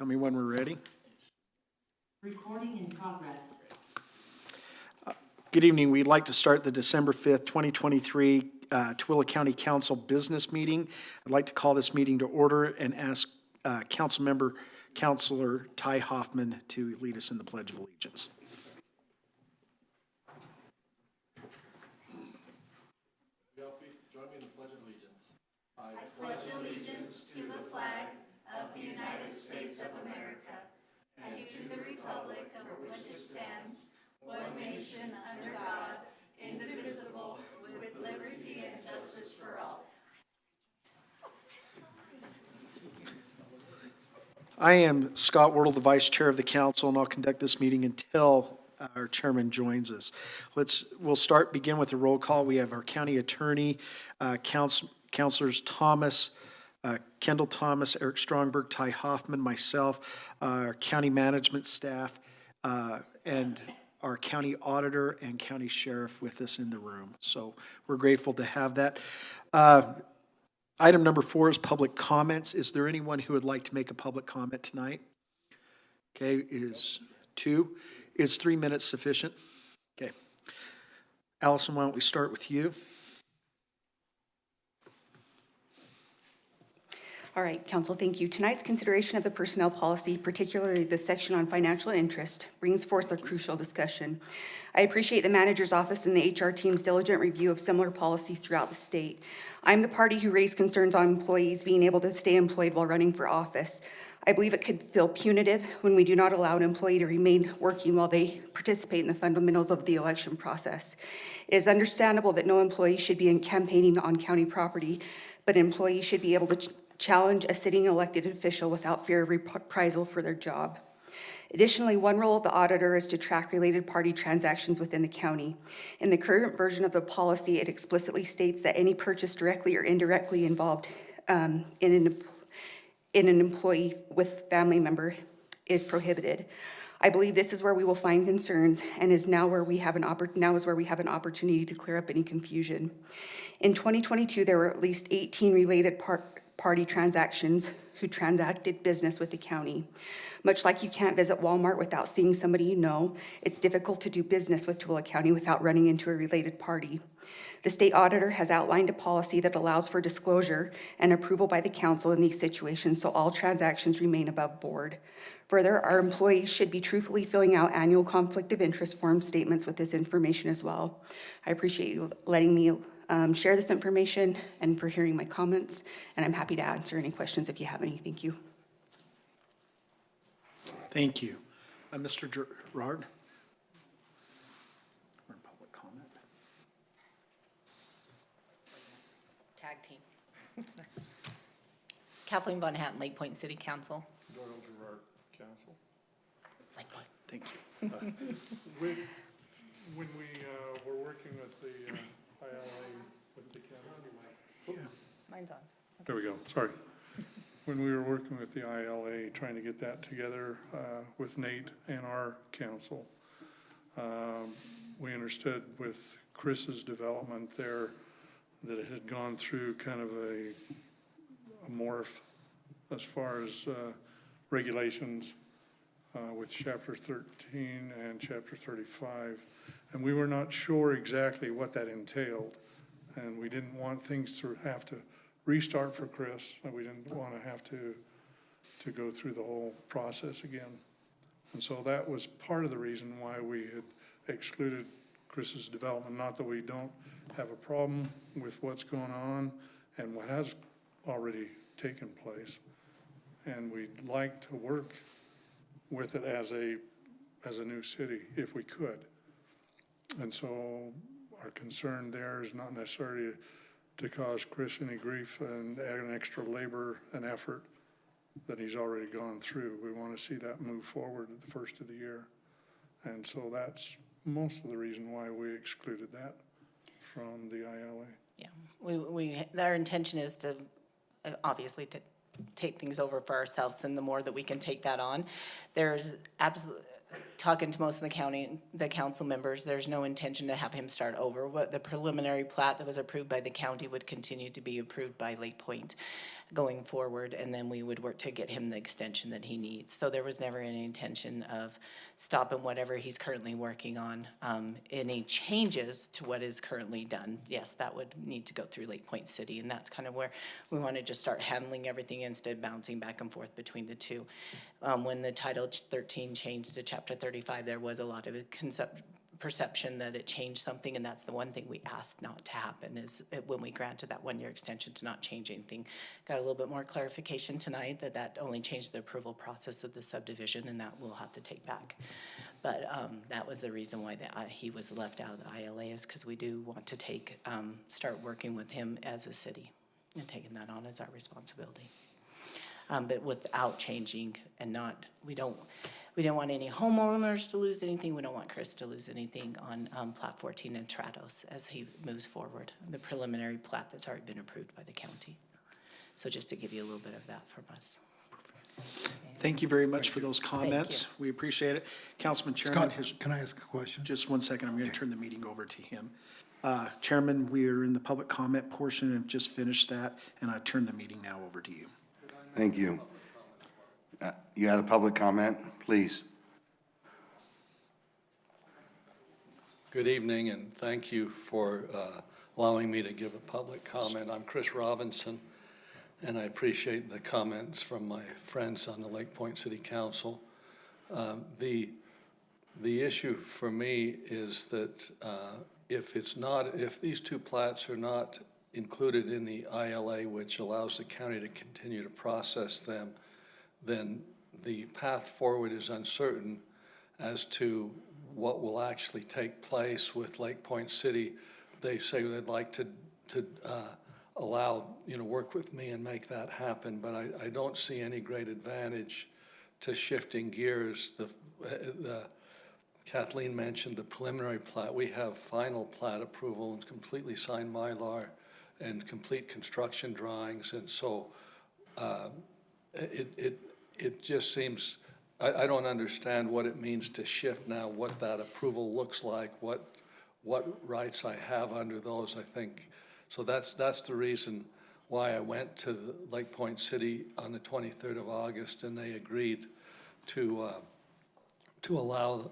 Tell me when we're ready. Recording in progress. Good evening. We'd like to start the December 5th, 2023 Tooele County Council business meeting. I'd like to call this meeting to order and ask Councilor Ty Hoffman to lead us in the Pledge of Allegiance. Join me in the Pledge of Allegiance. I pledge allegiance to the flag of the United States of America and to the republic of which it stands, one nation under God, indivisible, with liberty and justice for all. I am Scott Wordle, the Vice Chair of the Council, and I'll conduct this meeting until our chairman joins us. We'll begin with a roll call. We have our county attorney, Councilors Thomas, Kendall Thomas, Eric Strongberg, Ty Hoffman, myself, our county management staff, and our county auditor and county sheriff with us in the room. So we're grateful to have that. Item number 4 is public comments. Is there anyone who would like to make a public comment tonight? Okay, is 2. Is 3 minutes sufficient? Okay. Alison, why don't we start with you? All right, Council, thank you. Tonight's consideration of the personnel policy, particularly the section on financial interest, brings forth a crucial discussion. I appreciate the manager's office and the HR team's diligent review of similar policies throughout the state. I'm the party who raised concerns on employees being able to stay employed while running for office. I believe it could feel punitive when we do not allow an employee to remain working while they participate in the fundamentals of the election process. It is understandable that no employee should be campaigning on county property, but an employee should be able to challenge a sitting elected official without fear of reprisal for their job. Additionally, one role of the auditor is to track related party transactions within the county. In the current version of the policy, it explicitly states that any purchase directly or indirectly involved in an employee with family member is prohibited. I believe this is where we will find concerns and is now where we have an opportunity to clear up any confusion. In 2022, there were at least 18 related party transactions who transacted business with the county. Much like you can't visit Walmart without seeing somebody you know, it's difficult to do business with Tooele County without running into a related party. The state auditor has outlined a policy that allows for disclosure and approval by the council in these situations, so all transactions remain above board. Further, our employees should be truthfully filling out annual conflict of interest form statements with this information as well. I appreciate you letting me share this information and for hearing my comments, and I'm happy to answer any questions if you have any. Thank you. Thank you. Mr. Gerard? Public comment. Tag team. Kathleen Von Hatten, Lake Point City Council. Doyle Gerard, Council. Likewise. Thank you. When we were working with the ILA, with the county. Mine's on. There we go, sorry. When we were working with the ILA, trying to get that together with Nate and our council, we understood with Chris's development there that it had gone through kind of a morph as far as regulations with Chapter 13 and Chapter 35. And we were not sure exactly what that entailed. And we didn't want things to have to restart for Chris, and we didn't want to have to go through the whole process again. And so that was part of the reason why we had excluded Chris's development. Not that we don't have a problem with what's going on and what has already taken place. And we'd like to work with it as a new city if we could. And so our concern there is not necessarily to cause Chris any grief and add an extra labor and effort that he's already gone through. We want to see that move forward at the first of the year. And so that's most of the reason why we excluded that from the ILA. Yeah, our intention is to, obviously, to take things over for ourselves, and the more that we can take that on, there's absolutely talking to most of the council members, there's no intention to have him start over. What the preliminary plat that was approved by the county would continue to be approved by Lake Point going forward, and then we would work to get him the extension that he needs. So there was never any intention of stopping whatever he's currently working on. Any changes to what is currently done, yes, that would need to go through Lake Point City, and that's kind of where we want to just start handling everything instead of bouncing back and forth between the two. When the Title 13 changed to Chapter 35, there was a lot of perception that it changed something, and that's the one thing we asked not to happen, is when we granted that one-year extension, to not change anything. Got a little bit more clarification tonight that only changed the approval process of the subdivision, and that we'll have to take back. But that was the reason why he was left out of the ILA, is because we do want to start working with him as a city and taking that on as our responsibility. But without changing and we don't want any homeowners to lose anything. We don't want Chris to lose anything on Plat 14 and Trados as he moves forward, the preliminary plat that's already been approved by the county. So just to give you a little bit of that from us. Thank you very much for those comments. We appreciate it. Councilman Chairman Scott, has, can I ask a question? just 1 second, I'm going to turn the meeting over to him. Chairman, we are in the public comment portion and have just finished that, and I turn the meeting now over to you. Thank you. You had a public comment, please. Good evening, and thank you for allowing me to give a public comment. I'm Chris Robinson, and I appreciate the comments from my friends on the Lake Point City Council. The issue for me is that if these two plats are not included in the ILA, which allows the county to continue to process them, then the path forward is uncertain as to what will actually take place with Lake Point City. They say they'd like to allow, work with me and make that happen, but I don't see any great advantage to shifting gears. Kathleen mentioned the preliminary plat. We have final plat approval and completely signed Mylar and complete construction drawings, and so it just seems, I don't understand what it means to shift now, what that approval looks like, what rights I have under those, I think. So that's the reason why I went to the Lake Point City on the 23rd of August, and they agreed to allow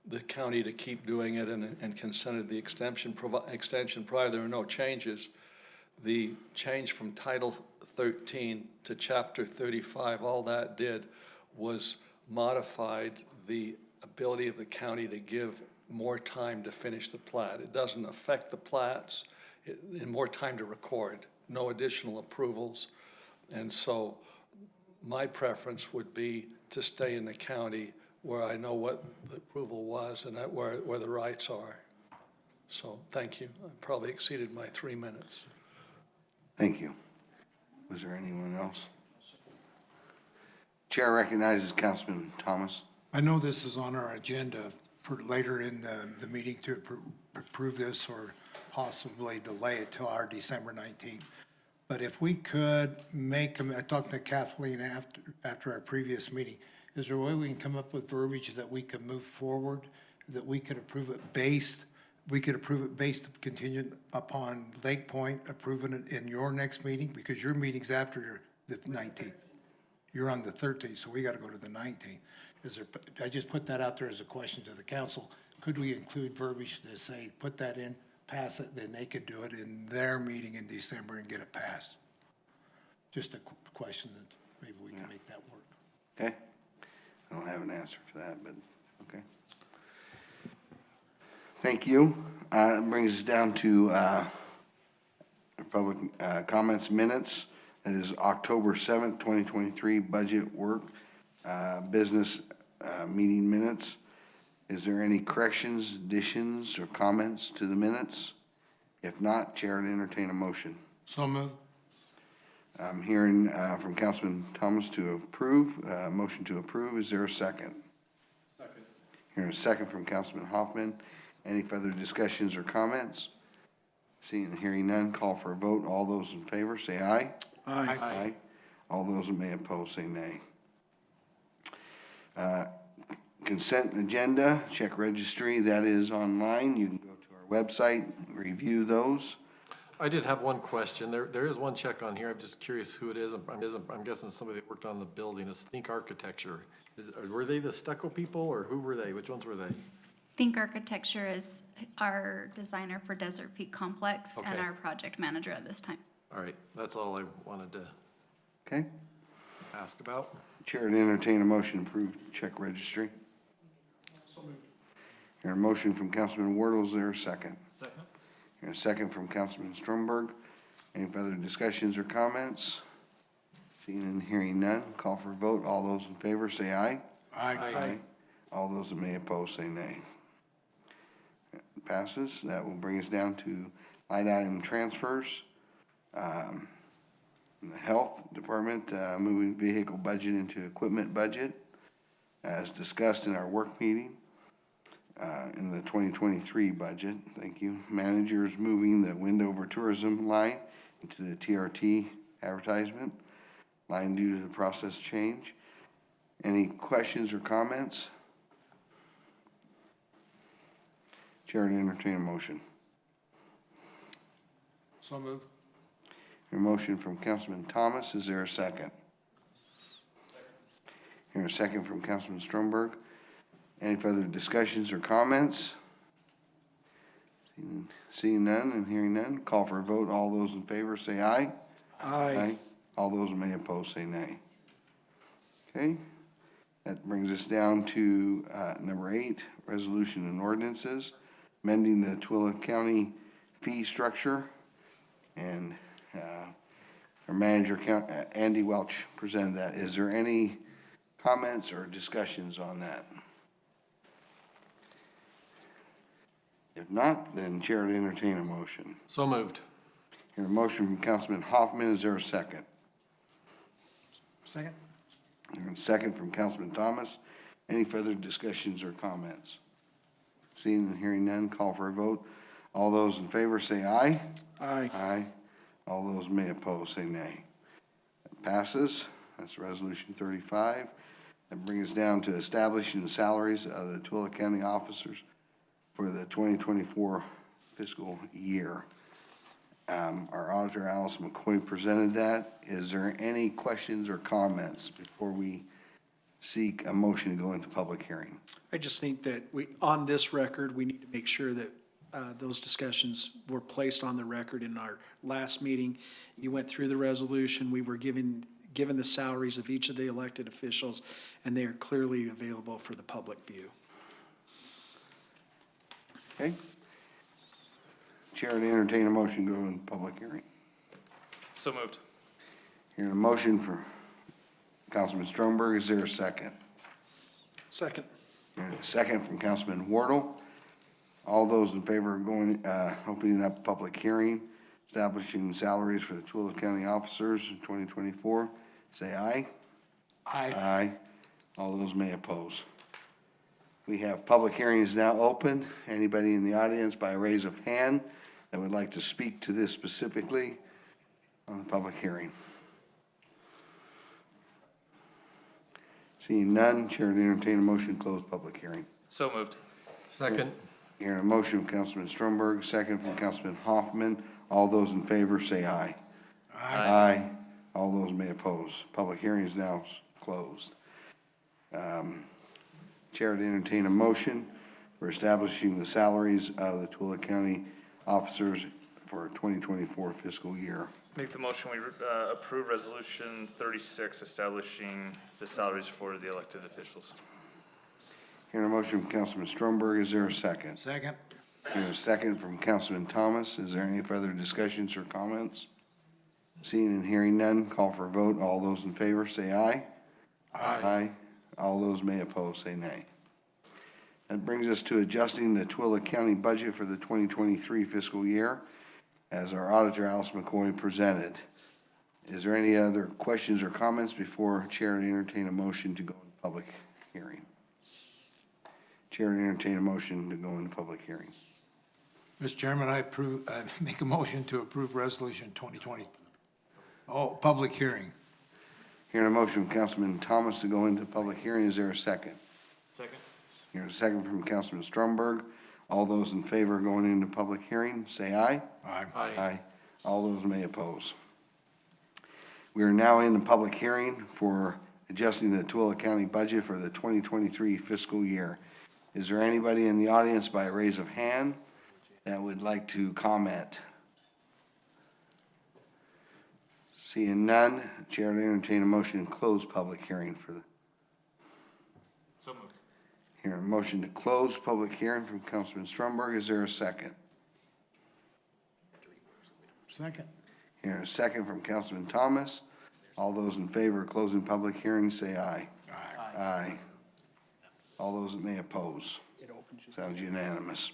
the county to keep doing it and consented the extension prior. There were no changes. The change from Title 13 to Chapter 35, all that did was modified the ability of the county to give more time to finish the plat. It doesn't affect the plats, and more time to record, no additional approvals. And so my preference would be to stay in the county where I know what the approval was and where the rights are. So thank you. I probably exceeded my 3 minutes. Thank you. Was there anyone else? Chair recognizes Councilman Thomas. I know this is on our agenda for later in the meeting to approve this or possibly delay it till our December 19th. But if we could make them, I talked to Kathleen after our previous meeting, is there a way we can come up with verbiage that we could move forward, that we could approve it based contingent upon Lake Point approving it in your next meeting? Because your meeting's after the 19th. You're on the 13th, so we got to go to the 19th. I just put that out there as a question to the council. Could we include verbiage to say, put that in, pass it, then they could do it in their meeting in December and get it passed? Just a question that maybe we can make that work. Okay. I don't have an answer for that, but okay. Thank you. It brings us down to public comments minutes. It is October 7th, 2023, budget work, business meeting minutes. Is there any corrections, additions, or comments to the minutes? If not, Chair would entertain a motion. So move. I'm hearing from Councilman Thomas to approve. Motion to approve. Is there a second? Second. Hearing a second from Councilman Hoffman. Any further discussions or comments? Seeing and hearing none, call for a vote. All those in favor say aye. Aye. Aye. All those that may oppose say nay. Consent agenda, check registry, that is online. You can go to our website, review those. I did have one question. There is one check on here. I'm just curious who it is. I'm guessing somebody that worked on the building. It's Think Architecture. Were they the stucco people, or who were they? Which ones were they? Think Architecture is our designer for Desert Peak Complex and Okay. our project manager at this time. All right, that's all I wanted to Okay? ask about. Chair to entertain a motion to approve check registry. Hear a motion from Councilman Wardle, is there a second? Second. Hear a second from Councilman Stromberg. Any further discussions or comments? Seeing and hearing none, call for a vote. All those in favor say aye. Aye. All those that may oppose say nay. Passes. That will bring us down to line item transfers. The Health Department, moving vehicle budget into equipment budget, as discussed in our work meeting, in the 2023 budget. Thank you. Managers moving the Windover Tourism line into the TRT advertisement line due to the process change. Any questions or comments? Chair to entertain a motion. So move. A motion from Councilman Thomas, is there a second? Here a second from Councilman Stromberg. Any further discussions or comments? Seeing none and hearing none, call for a vote. All those in favor say aye. Aye. All those may oppose say nay. Okay, that brings us down to number 8, resolution and ordinances, amending the Tooele County fee structure. And our manager, Andy Welch, presented that. Is there any comments or discussions on that? If not, then Chair to entertain a motion. So moved. Hear a motion from Councilman Hoffman. Is there a second? Second. Hear a second from Councilman Thomas. Any further discussions or comments? Seeing and hearing none, call for a vote. All those in favor say aye. Aye. Aye. All those may oppose say nay. That passes. That's resolution 35. That brings us down to establishing the salaries of the Tooele County officers for the 2024 fiscal year. Our auditor, Alison McCoy, presented that. Is there any questions or comments before we seek a motion to go into public hearing? I just think that on this record, we need to make sure that those discussions were placed on the record. In our last meeting, you went through the resolution. We were given the salaries of each of the elected officials, and they are clearly available for the public view. Okay. Chair to entertain a motion to go into public hearing. So moved. Hearing a motion for Councilman Stromberg. Is there a second? Second. Hearing a second from Councilman Wardle. All those in favor of going, opening up a public hearing, establishing salaries for the Tooele County officers in 2024, say aye. Aye. Aye. All those may oppose. We have public hearings now open. Anybody in the audience by raise of hand that would like to speak to this specifically on the public hearing? Seeing none, Chair to entertain a motion to close public hearing. So moved. Second. Hearing a motion from Councilman Stromberg, second from Councilman Hoffman. All those in favor say aye. Aye. All those may oppose. Public hearing is now closed. Chair to entertain a motion for establishing the salaries of the Tooele County officers for 2024 fiscal year. Make the motion, we approve resolution 36, establishing the salaries for the elected officials. Hearing a motion from Councilman Stromberg, is there a second? Second. Hearing a second from Councilman Thomas. Is there any further discussions or comments? Seeing and hearing none, call for a vote. All those in favor say aye. Aye. All those may oppose say nay. That brings us to adjusting the Tooele County budget for the 2023 fiscal year, as our auditor, Alison McCoy, presented. Is there any other questions or comments before Chair to entertain a motion to go into public hearing? Chair to entertain a motion to go into public hearing. Mr. Chairman, I make a motion to approve resolution 2020. Oh, public hearing. Hearing a motion from Councilman Thomas to go into public hearing, is there a second? Second. Here's a second from Councilman Stromberg. All those in favor of going into public hearing, say aye. Aye. Aye. All those may oppose. We are now in the public hearing for adjusting the Tooele County budget for the 2023 fiscal year. Is there anybody in the audience by a raise of hand that would like to comment? Seeing none, Chair to entertain a motion to close public hearing for the. So moved. Here, a motion to close public hearing from Councilman Stromberg. Is there a second? Second. Here, a second from Councilman Thomas. All those in favor of closing public hearing, say aye. Aye. Aye. All those that may oppose. Sounds unanimous.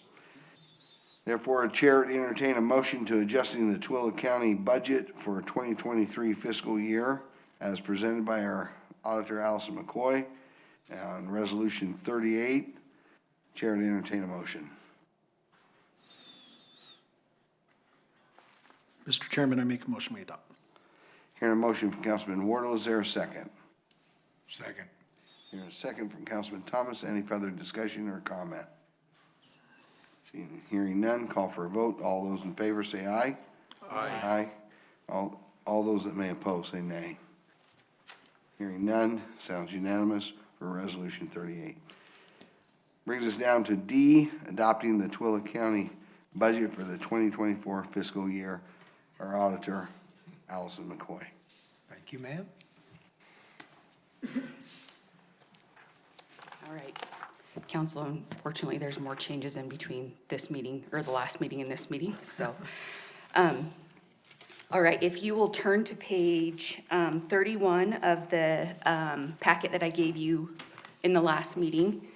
Therefore, a chair to entertain a motion to adjusting the Tooele County budget for 2023 fiscal year as presented by our auditor, Alison McCoy, on Resolution 38. Chair to entertain a motion. Mr. Chairman, I make a motion we adopt. Hearing a motion from Councilman Wardle, is there a second? Second. Hearing a second from Councilman Thomas. Any further discussion or comment? Hearing none, call for a vote. All those in favor say aye. Aye. Aye. All those that may oppose say nay. Hearing none, sounds unanimous for Resolution 38. Brings us down to D, adopting the Tooele County budget for the 2024 fiscal year. Our auditor, Alison McCoy. Thank you, ma'am. All right. Council, unfortunately, there's more changes in between this meeting, or the last meeting and this meeting, so. All right, if you will turn to page 31 of the packet that I gave you in the last meeting,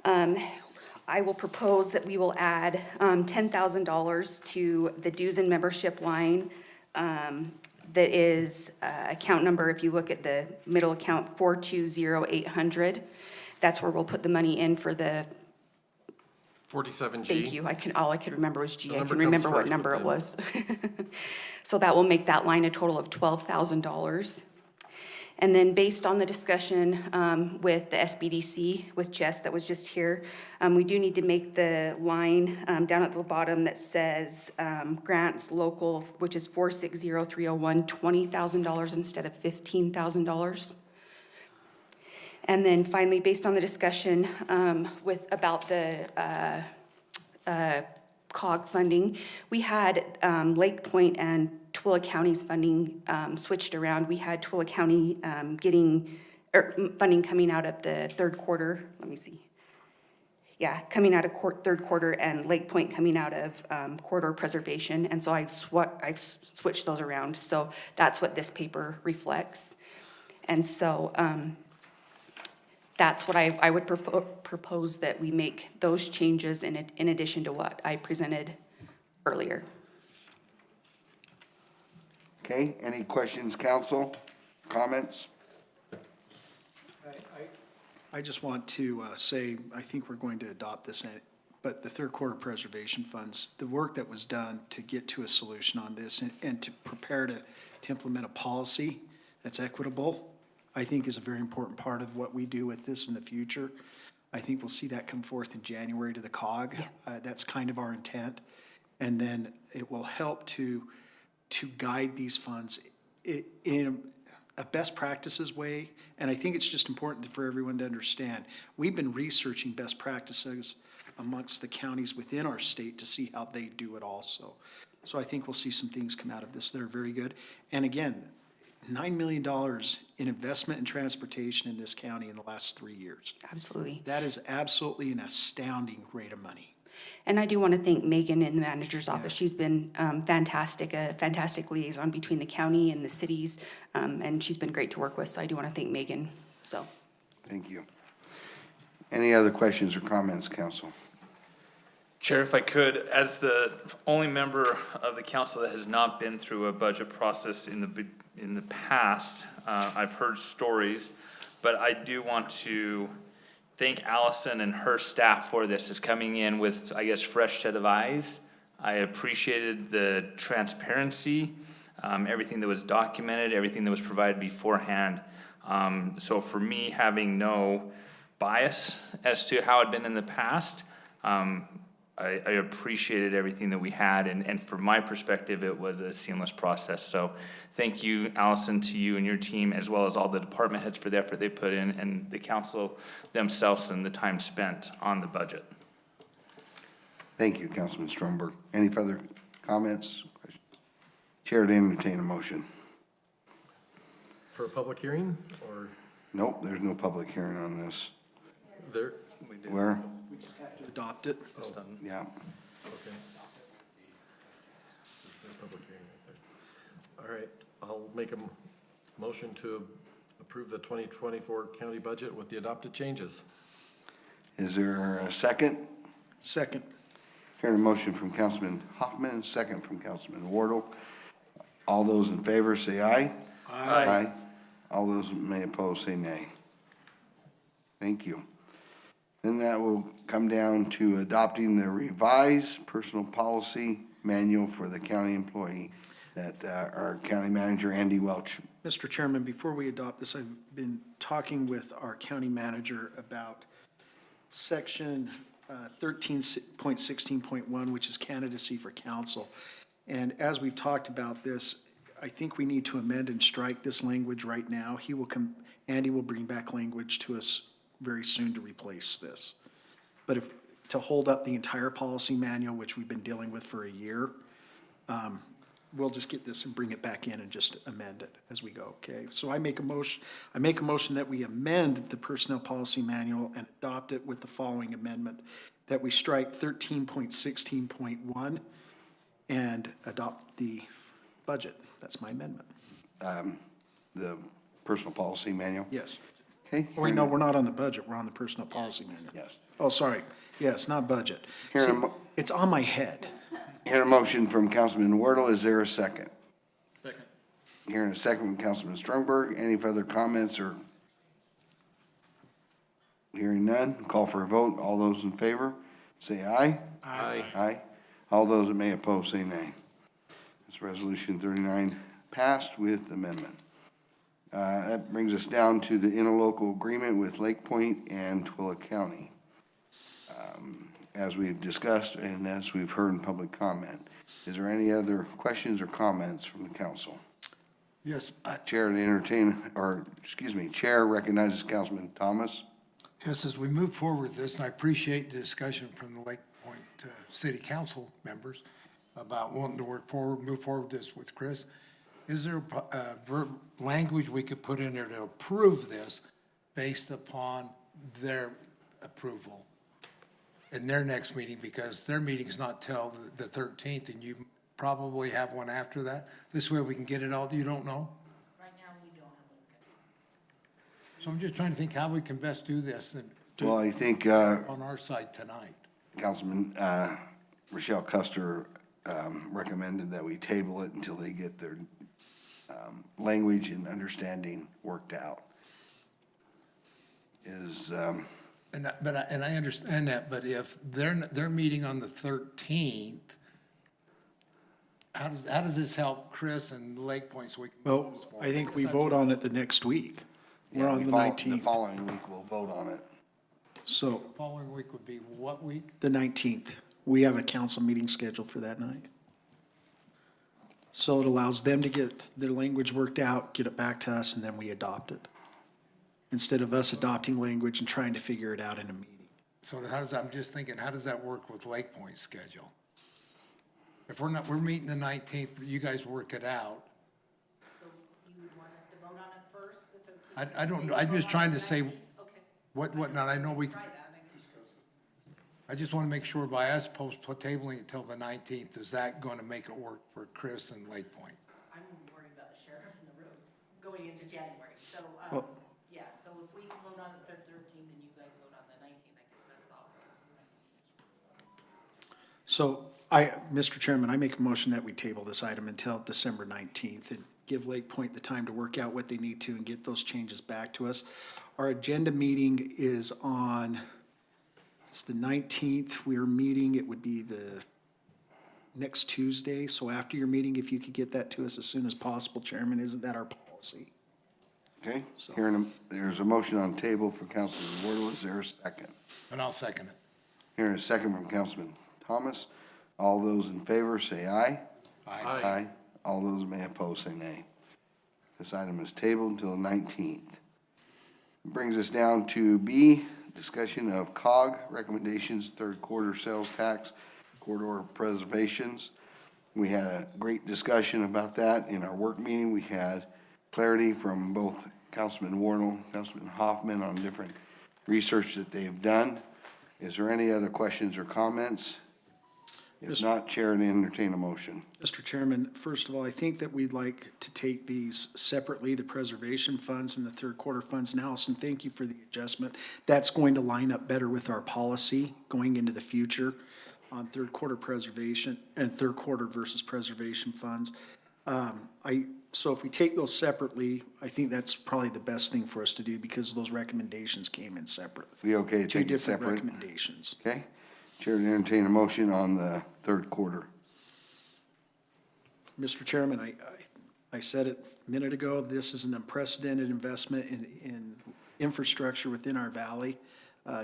I will propose that we will add $10,000 to the dues and membership line. That is account number, if you look at the middle account, 420800. That's where we'll put the money in for the, 47G. thank you, all I could remember was G. I number can remember comes what first, number but it then- was. So that will make that line a total of $12,000. And then based on the discussion with the SBDC, with Jess that was just here, we do need to make the line down at the bottom that says grants local, which is 460301, $20,000 instead of $15,000. And then finally, based on the discussion about the COG funding, we had Lake Point and Tooele County's funding switched around. We had Tooele County getting, funding coming out of the third quarter, let me see. Yeah, coming out of third quarter, and Lake Point coming out of corridor preservation. And so I've switched those around. So that's what this paper reflects. And so that's what I would propose, that we make those changes in addition to what I presented earlier. Okay, any questions, council? Comments? I just want to say, I think we're going to adopt this, but the third quarter preservation funds, the work that was done to get to a solution on this and to prepare to implement a policy that's equitable, I think is a very important part of what we do with this in the future. I think we'll see that come forth in January to the COG. Yeah. That's kind of our intent. And then it will help to guide these funds in a best practices way. And I think it's just important for everyone to understand. We've been researching best practices amongst the counties within our state to see how they do it also. So I think we'll see some things come out of this that are very good. And again, $9 million in investment in transportation in this county in the last 3 years. Absolutely. That is absolutely an astounding rate of money. And I do want to thank Megan in the manager's office. She's been fantastic, a fantastic liaison between the county and the cities, and she's been great to work with. So I do want to thank Megan. So. Thank you. Any other questions or comments, council? Chair, if I could, as the only member of the council that has not been through a budget process in the past, I've heard stories, but I do want to thank Alison and her staff for this, as coming in with, I guess, fresh set of eyes. I appreciated the transparency, everything that was documented, everything that was provided beforehand. So for me, having no bias as to how it'd been in the past. I appreciated everything that we had, and from my perspective, it was a seamless process. So thank you, Allison, to you and your team, as well as all the department heads for the effort they put in, and the council themselves and the time spent on the budget. Thank you, Councilman Stromberg. Any further comments? Chair to entertain a motion. For a public hearing, or Nope, there's no public hearing on this. there? Where? We just have to adopt it. Yeah. Okay. There's a public hearing right there. All right, I'll make a motion to approve the 2024 county budget with the adopted changes. Is there a second? Second. Hearing a motion from Councilman Hoffman, second from Councilman Wardle. All those in favor say aye. Aye. All those may oppose say nay. Thank you. Then that will come down to adopting the revised personal policy manual for the county employee that our county manager, Andy Welch. Mr. Chairman, before we adopt this, I've been talking with our county manager about section 13.16.1, which is candidacy for council. And as we've talked about this, I think we need to amend and strike this language right now. Andy will bring back language to us very soon to replace this. But to hold up the entire policy manual, which we've been dealing with for a year, we'll just get this and bring it back in and just amend it as we go, okay? So I make a motion that we amend the personnel policy manual and adopt it with the following amendment, that we strike 13.16.1 and adopt the budget. That's my amendment. The personal policy manual? Yes. Okay. Oh, wait, no, we're not on the budget. We're on the personnel policy manual. Yes. Oh, sorry. Yes, not budget. Here, See, it's on my head. Hearing a motion from Councilman Wardle, is there a second? Second. Hearing a second from Councilman Stromberg. Any further comments or? Hearing none, call for a vote. All those in favor, say aye. Aye. Aye. All those that may oppose, say nay. This resolution 39 passed with amendment. That brings us down to the interlocal agreement with Lake Point and Tooele County. As we've discussed and as we've heard in public comment, is there any other questions or comments from the council? Yes, Chair recognizes Councilman Thomas. yes, as we move forward with this, and I appreciate the discussion from the Lake Point City Council members about wanting to move forward with this with Chris. Is there language we could put in there to approve this based upon their approval in their next meeting, because their meeting's not till the 13th, and you probably have one after that? This way we can get it all, you don't know? Right now, we don't have one scheduled. So I'm just trying to think how we can best do this and Well, I think on our side tonight. Councilman Rochelle Custer recommended that we table it until they get their language and understanding worked out. And I understand that, but if they're meeting on the 13th, how does this help Chris and Lake Point so we can? move Well, this forward? I think we Because vote on it the next week. We're on the The 19th. following week, we'll vote on it. So the following week would be what week? the 19th, we have a council meeting scheduled for that night. So it allows them to get their language worked out, get it back to us, and then we adopt it. Instead of us adopting language and trying to figure it out in a meeting. So I'm just thinking, how does that work with Lake Point's schedule? If we're meeting the 19th, you guys work it out. So you would want us to vote on it first, the 13th? I don't know, I'm just trying to say, Okay. what not, I know we, Try that. I just want to make sure by us tabling it till the 19th, is that going to make it work for Chris and Lake Point? I'm worried about the sheriff and the roads going into January. So, Well- yeah, so if we vote on the 13th and you guys vote on the 19th, I guess that's all. So Mr. Chairman, I make a motion that we table this item until December 19th and give Lake Point the time to work out what they need to and get those changes back to us. Our agenda meeting is it's the 19th. We're meeting, it would be the next Tuesday. So after your meeting, if you could get that to us as soon as possible, Chairman, isn't that our policy? Okay, there's a motion on the table for Councilman Wardle. Is there a second? And I'll second it. Hearing a second from Councilman Thomas. All those in favor say aye. Aye. All those may oppose say nay. This item is tabled until the 19th. Brings us down to B, discussion of COG recommendations, third quarter sales tax, corridor preservations. We had a great discussion about that in our work meeting. We had clarity from both Councilman Wardle, Councilman Hoffman on different research that they've done. Is there any other questions or comments? If not, Chair, to entertain a motion. Mr. Chairman, first of all, I think that we'd like to take these separately, the preservation funds and the third quarter funds. And Allison, thank you for the adjustment. That's going to line up better with our policy going into the future on third quarter preservation and third quarter versus preservation funds. So if we take those separately, I think that's probably the best thing for us to do because those recommendations came in separate. We okay to Two take it different separate? recommendations. Okay. Chair, to entertain a motion on the third quarter. Mr. Chairman, I said it a minute ago, this is an unprecedented investment in infrastructure within our valley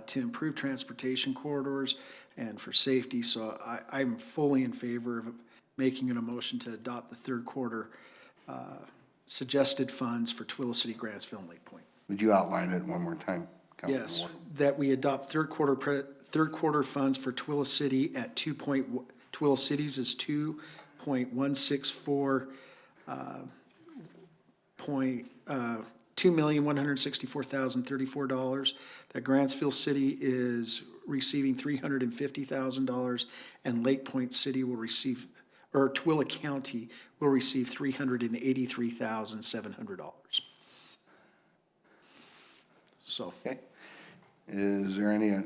to improve transportation corridors and for safety. So I'm fully in favor of making it a motion to adopt the third quarter suggested funds for Tooele City, Grantsville, and Lake Point. Would you outline it one more time? Councilman Yes, Ward? that we adopt third quarter funds for Tooele City at Tooele Cities is 2.164 $2,164,034. That Grantsville City is receiving $350,000, and Lake Point City will receive, or Tooele County will receive $383,700. So, Okay. Is there any,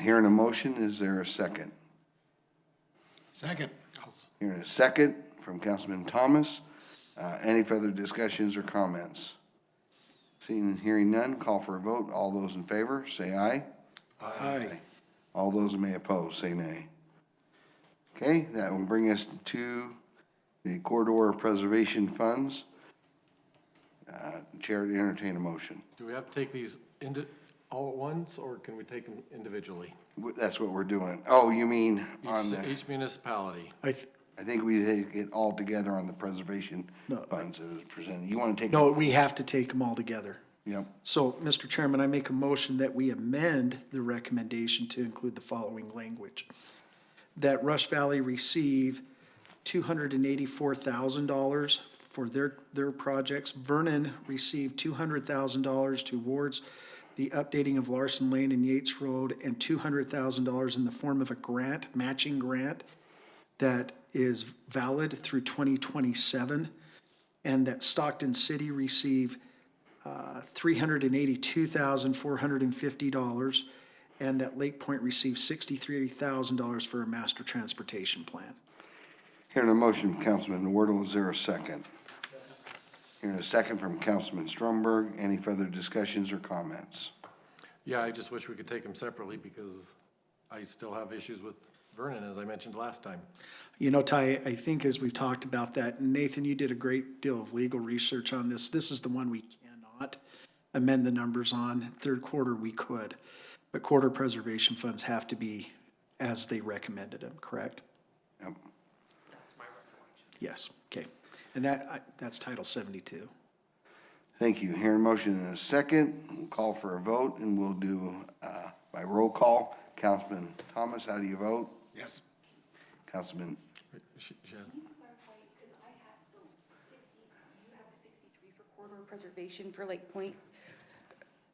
hearing a motion, is there a second? Second. Hearing a second from Councilman Thomas. Any further discussions or comments? Seeing and hearing none, call for a vote. All those in favor, say aye. aye. All those who may oppose, say nay. Okay, that will bring us to the corridor preservation funds. Chair to entertain a motion. Do we have to take these all at once, or can we take them individually? That's what we're doing. Oh, you mean on the, Each municipality. I think we take it all together on the preservation No, funds that was presented. You want to take? No, we have to take them all together. Yep. So, Mr. Chairman, I make a motion that we amend the recommendation to include the following language. That Rush Valley receive $284,000 for their projects. Vernon received $200,000 towards the updating of Larson Lane and Yates Road, and $200,000 in the form of a grant, matching grant, that is valid through 2027. And that Stockton City receive $382,450, and that Lake Point receives $63,000 for a master transportation plan. Hearing a motion from Councilman Wardle, is there a second? Hearing a second from Councilman Stromberg. Any further discussions or comments? Yeah, I just wish we could take them separately because I still have issues with Vernon, as I mentioned last time. You know, Ty, I think as we've talked about that, Nathan, you did a great deal of legal research on this. This is the one we cannot amend the numbers on. Third quarter, we could. But quarter preservation funds have to be as they recommended them, correct? Yep. Yes, okay. And that's Title 72. Thank you. Hearing a motion in a second, we'll call for a vote, and we'll do by roll call. Councilman Thomas, how do you vote? Yes. Councilman, Can you clarify, because I have, so 60, you have a 63 for corridor preservation for Lake Point?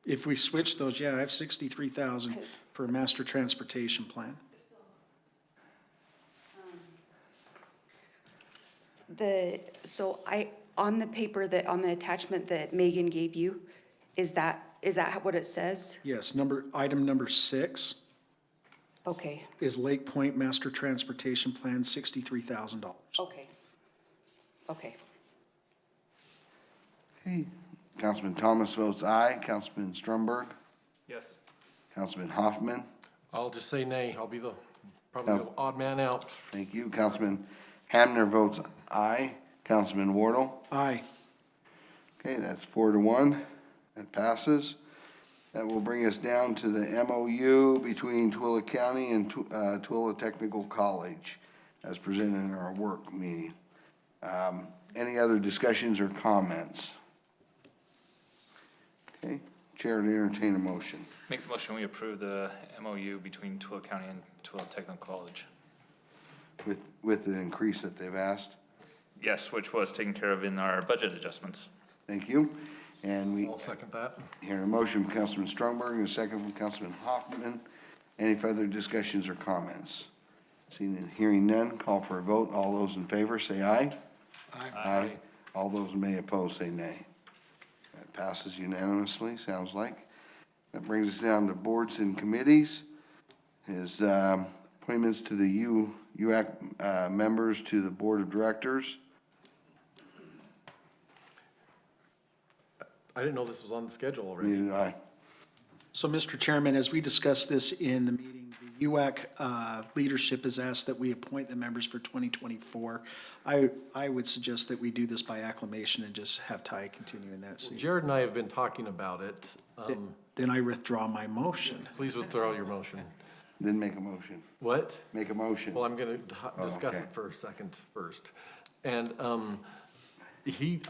If we switch those, yeah, I have 63,000 for a master transportation plan. On the paper on the attachment that Megan gave you, is that what it says? Yes, item number 6 Okay, is Lake Point Master Transportation Plan, $63,000. okay. Okay. okay. Councilman Thomas votes aye. Councilman Stromberg, Yes. Councilman Hoffman, I'll just say nay. I'll be probably the odd man out. thank you. Councilman Hamner votes aye. Councilman Wardle, Aye. Okay, that's 4-1. That passes. That will bring us down to the MOU between Tooele County and Tooele Technical College as presented in our work meeting. Any other discussions or comments? Okay, Chair to entertain a motion. Make the motion, we approve the MOU between Tooele County and Tooele Technical College. With the increase that they've asked? Yes, which was taken care of in our budget adjustments. Thank you. And we I'll second that. hear a motion from Councilman Strongberg and a second from Councilman Hoffman. Any further discussions or comments? Seeing and hearing none, call for a vote. All those in favor say aye. Aye. All those may oppose say nay. That passes unanimously, sounds like. That brings us down to boards and committees. His appointments to the UAC members to the Board of Directors. I didn't know this was on the schedule already. Neither did I. So, Mr. Chairman, as we discussed this in the meeting, the UAC leadership has asked that we appoint the members for 2024. I would suggest that we do this by acclamation and just have Ty continue in that seat. Jared and I have been talking about it. Then I withdraw my motion. Please withdraw your motion. Then make a motion. What? Make a motion. Well, I'm gonna discuss okay. it for a second first. And, he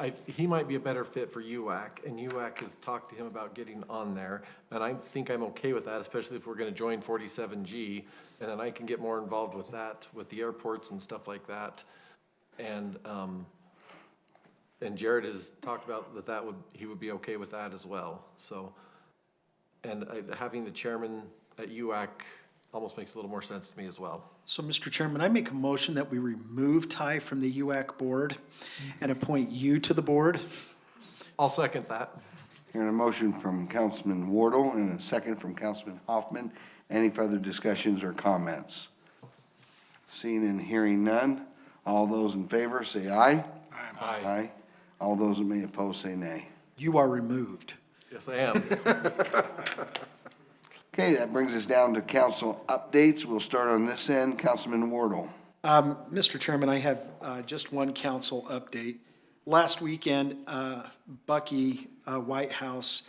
might be a better fit for UAC, and UAC has talked to him about getting on there. And I think I'm okay with that, especially if we're gonna join 47G, and then I can get more involved with that, with the airports and stuff like that. And Jared has talked about he would be okay with that as well, so. And having the chairman at UAC almost makes a little more sense to me as well. So, Mr. Chairman, I make a motion that we remove Ty from the UAC board and appoint you to the board. I'll second that. Hearing a motion from Councilman Wardle and a second from Councilman Hoffman. Any further discussions or comments? Seeing and hearing none, all those in favor say aye. Aye. Aye. All those that may oppose say nay. You are removed. Yes, I am. Okay, that brings us down to council updates. We'll start on this end. Councilman Wardle. Mr. Chairman, I have just one council update. Last weekend, Bucky Whitehouse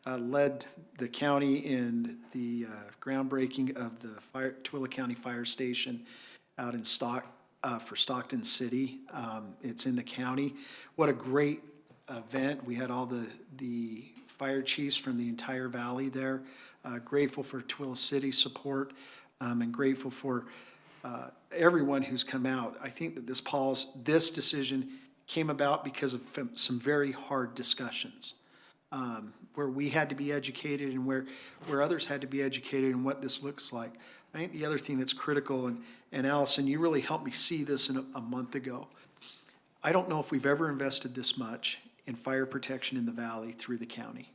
led the county in the groundbreaking of the Tooele County Fire Station out in for Stockton City. It's in the county. What a great event. We had all the fire chiefs from the entire valley there. Grateful for Tooele City's support, and grateful for everyone who's come out. I think that this decision came about because of some very hard discussions, where we had to be educated and where others had to be educated in what this looks like. I think the other thing that's critical, and Alison, you really helped me see this a month ago. I don't know if we've ever invested this much in fire protection in the valley through the county.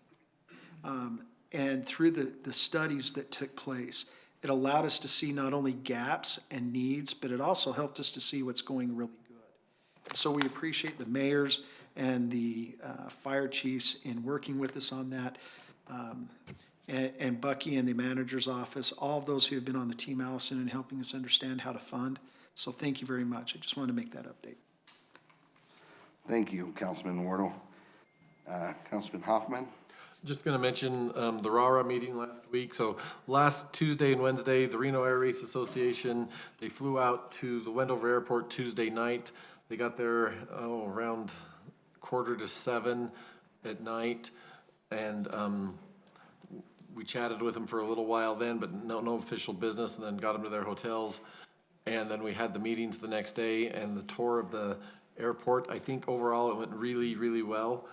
And through the studies that took place, it allowed us to see not only gaps and needs, but it also helped us to see what's going really good. So we appreciate the mayors and the fire chiefs in working with us on that, and Bucky and the manager's office, all of those who have been on the team, Alison, in helping us understand how to fund. So thank you very much. I just wanted to make that update. Thank you, Councilman Wardle. Councilman Hoffman. Just going to mention the RARA meeting last week. So last Tuesday and Wednesday, the Reno Air Race Association, they flew out to the Wendover Airport Tuesday night. They got there around 6:45 at night, and we chatted with them for a little while then, but no official business, and then got them to their hotels. And then we had the meetings the next day and the tour of the airport. I think overall it went really, really well.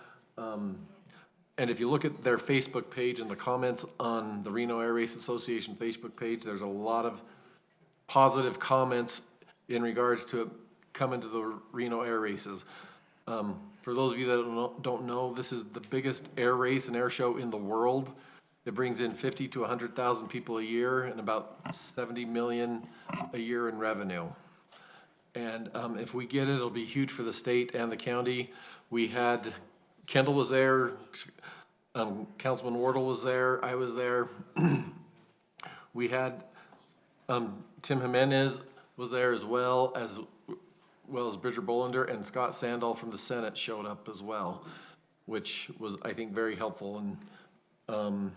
And if you look at their Facebook page and the comments on the Reno Air Race Association Facebook page, there's a lot of positive comments in regards to coming to the Reno Air Races. For those of you that don't know, this is the biggest air race and air show in the world. It brings in 50 to 100,000 people a year and about 70 million a year in revenue. And if we get it, it'll be huge for the state and the county. We had, Kendall was there, Councilman Wardle was there, I was there. We had Tim Jimenez was there as well as Bridger Bolander, and Scott Sandall from the Senate showed up as well. which was, I think, very helpful in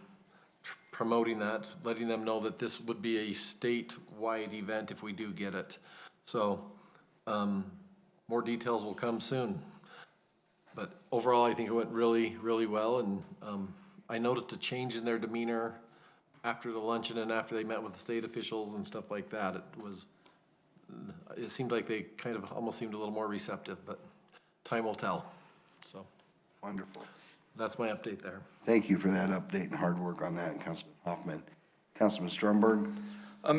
promoting that, letting them know that this would be a statewide event if we do get it. So more details will come soon. But overall, I think it went really, really well, and I noticed a change in their demeanor after the luncheon and after they met with the state officials and stuff like that. It seemed like they kind of almost seemed a little more receptive, but time will tell. So Wonderful. that's my update there. Thank you for that update and hard work on that, Councilman Hoffman. Councilman Stromberg?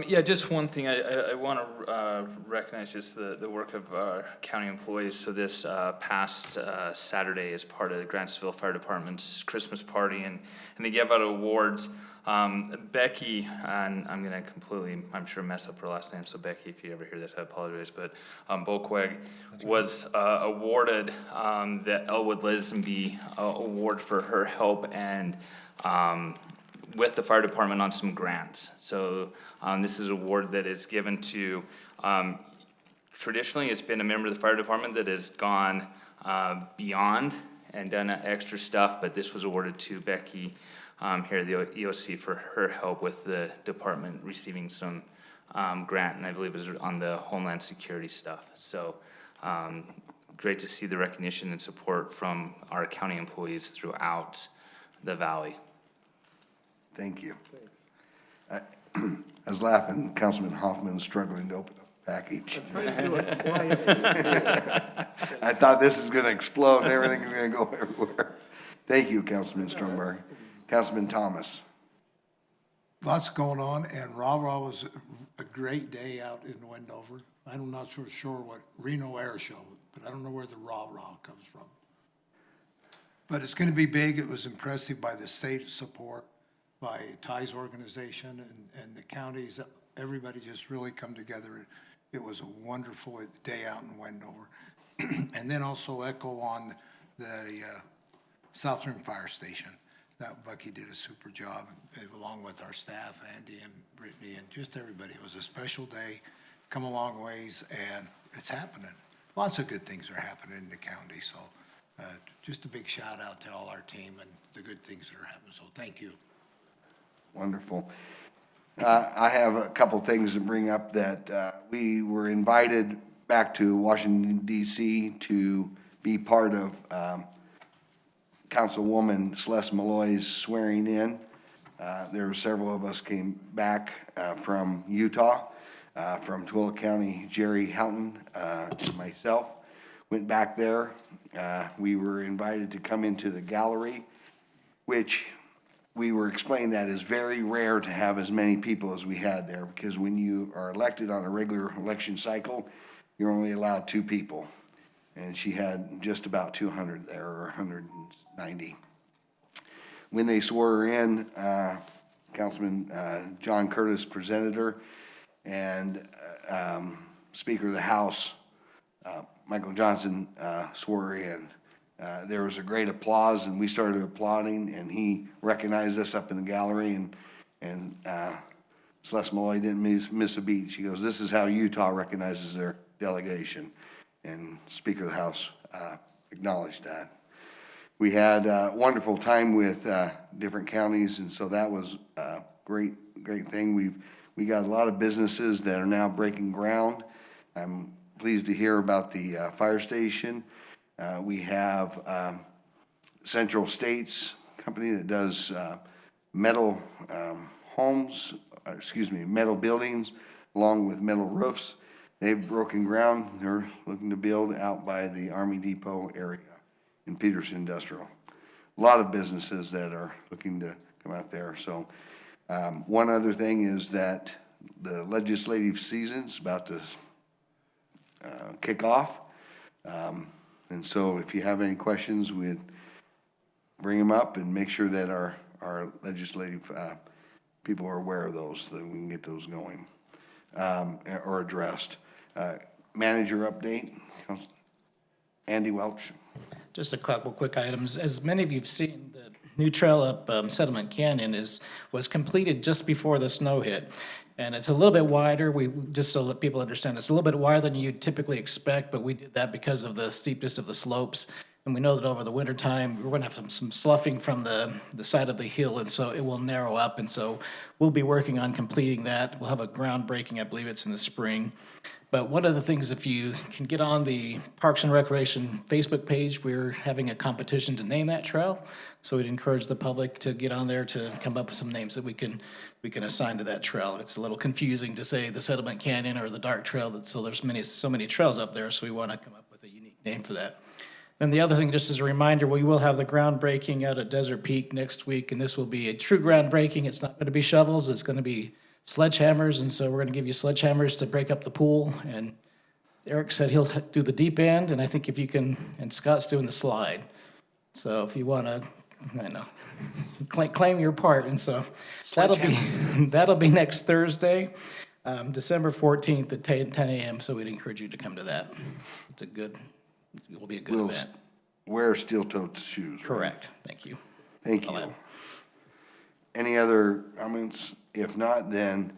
Yeah, just one thing, I want to recognize just the work of our county employees. So this past Saturday, as part of the Grantsville Fire Department's Christmas party, and they gave out awards. Becky, and I'm going to completely, I'm sure, mess up her last name, so Becky, if you ever hear this, I apologize, but Boqueg was awarded the Elwood Lisenby Award for her help and with the fire department on some grants. So this is an award that is given to, traditionally, it's been a member of the fire department that has gone beyond and done extra stuff, but this was awarded to Becky here at the EOC for her help with the department receiving some grant, and I believe it was on the Homeland Security stuff. So great to see the recognition and support from our county employees throughout the valley. Thank you. I was laughing, Councilman Hoffman struggling to open up the package. I thought this is gonna explode and everything's gonna go everywhere. Thank you, Councilman Stromberg. Councilman Thomas? Lots going on, and Rah-Rah was a great day out in Wendover. I'm not so sure what Reno Air Show, but I don't know where the Rah-Rah comes from. But it's gonna be big. It was impressive by the state support, by Ty's organization and the counties. Everybody just really come together. It was a wonderful day out in Wendover. And then also echo on the Southern Fire Station. That Bucky did a super job, along with our staff, Andy and Brittany, and just everybody. It was a special day, come a long ways, and it's happening. Lots of good things are happening in the county, so just a big shout out to all our team and the good things that are happening, so thank you. Wonderful. I have a couple things to bring up that we were invited back to Washington DC to be part of Councilwoman Celeste Malloy's swearing in. There were several of us came back from Utah, from Tooele County. Jerry Houghton and myself went back there. We were invited to come into the gallery, which we were explained that is very rare to have as many people as we had there, because when you are elected on a regular election cycle, you're only allowed 2 people. And she had just about 200 there, or 190. When they swore her in, Councilman John Curtis presented her, and Speaker of the House, Michael Johnson, swore her in. There was a great applause, and we started applauding, and he recognized us up in the gallery, and Celeste Malloy didn't miss a beat. She goes, "This is how Utah recognizes their delegation." And Speaker of the House acknowledged that. We had a wonderful time with different counties, and so that was a great thing. We got a lot of businesses that are now breaking ground. I'm pleased to hear about the fire station. We have Central States company that does metal metal buildings along with metal roofs. They've broken ground. They're looking to build out by the Army Depot area in Peterson Industrial. A lot of businesses that are looking to come out there. So one other thing is that the legislative season's about to kick off. And so if you have any questions, we'd bring them up and make sure that our legislative people are aware of those, so that we can get those going or addressed. Manager update, Andy Welch. Just a couple quick items. As many of you have seen, the new trail up Settlement Canyon was completed just before the snow hit. And it's a little bit wider, just so that people understand, it's a little bit wider than you'd typically expect, but we did that because of the steepness of the slopes. And we know that over the winter time, we're gonna have some sloughing from the side of the hill, and so it will narrow up, and so we'll be working on completing that. We'll have a groundbreaking, I believe it's in the spring. But one of the things, if you can get on the Parks and Recreation Facebook page, we're having a competition to name that trail. So we'd encourage the public to get on there to come up with some names that we can assign to that trail. It's a little confusing to say the Settlement Canyon or the Dark Trail, so there's so many trails up there, so we want to come up with a unique name for that. Then the other thing, just as a reminder, we will have the groundbreaking out at Desert Peak next week, and this will be a true groundbreaking. It's not going to be shovels, it's going to be sledgehammers, and so we're going to give you sledgehammers to break up the pool. And Eric said he'll do the deep end, and I think if you can, and Scott's doing the slide. So if you want to, I know, claim your part, and so that'll be next Thursday, December 14th at 10 a.m., so we'd encourage you to come to that. It will be a good event. Wear steel-toed shoes, right? Correct, thank you. Thank you. Any other comments? If not, then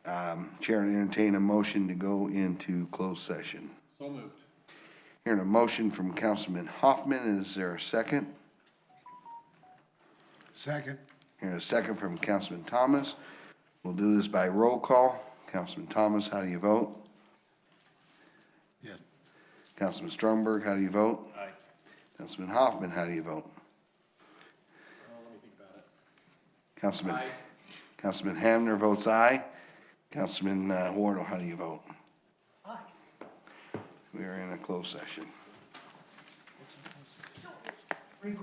Chair will entertain a motion to go into closed session. So moved. Hearing a motion from Councilman Hoffman, is there a second? Second. Hearing a second from Councilman Thomas. We'll do this by roll call. Councilman Thomas, how do you vote? Yes. Councilman Stromberg, how do you vote? Aye. Councilman Hoffman, how do you vote? Let me think about it. Councilman Hamner votes aye. Councilman Wardle, how do you vote? Aye. We are in a closed session. Recording